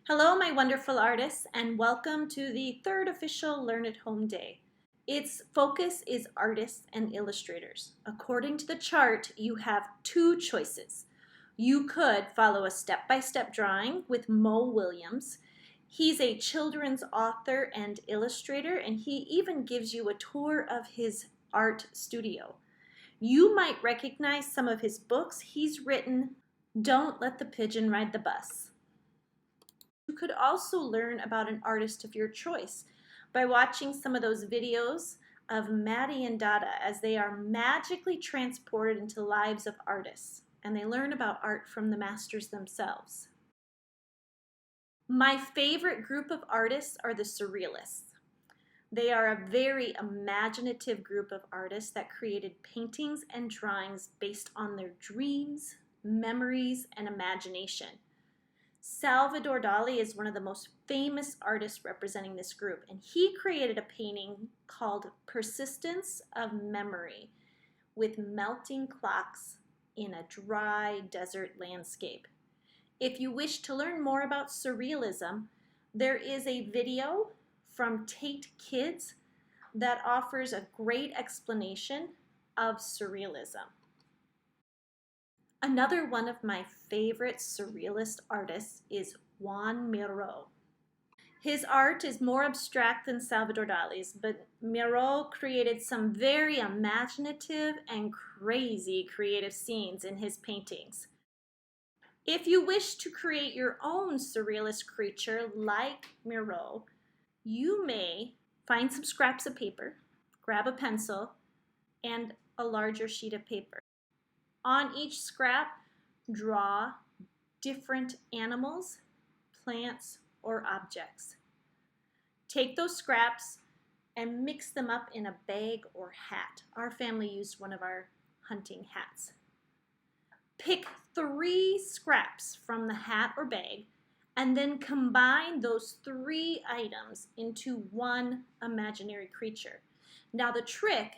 Hello, my wonderful artists, and welcome to the third official Learn at Home Day. Its focus is artists and illustrators. According to the chart, you have two choices. You could follow a step-by-step drawing with Mo Williams. He's a children's author and illustrator, and he even gives you a tour of his art studio. You might recognize some of his books. He's written Don't Let the Pigeon Ride the Bus. You could also learn about an artist of your choice by watching some of those videos of Maddie and Dada as they are magically transported into lives of artists, and they learn about art from the masters themselves. My favorite group of artists are the Surrealists. They are a very imaginative group of artists that created paintings and drawings based on their dreams, memories, and imagination. Salvador Dali is one of the most famous artists representing this group, and he created a painting called Persistence of Memory with melting clocks in a dry desert landscape. If you wish to learn more about Surrealism, there is a video from Tate Kids that offers a great explanation of Surrealism. Another one of my favorite surrealist artists is Joan Miro. His art is more abstract than Salvador Dali's, but Miro created some very imaginative and crazy creative scenes in his paintings. If you wish to create your own surrealist creature like Miro, you may find some scraps of paper, grab a pencil, and a larger sheet of paper. On each scrap, draw different animals, plants, or objects. Take those scraps and mix them up in a bag or hat. Our family used one of our hunting hats. Pick 3 scraps from the hat or bag and then combine those 3 items into one imaginary creature. Now the trick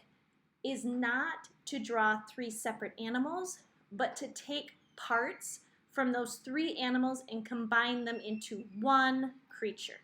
is not to draw 3 separate animals, but to take parts from those 3 animals and combine them into one creature.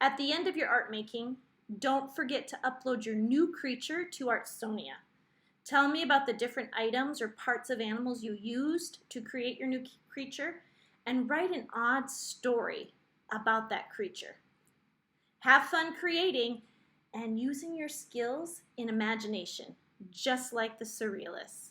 At the end of your art making, don't forget to upload your new creature to Artsonia. Tell me about the different items or parts of animals you used to create your new creature, and write an odd story about that creature. Have fun creating and using your skills in imagination, just like the Surrealists.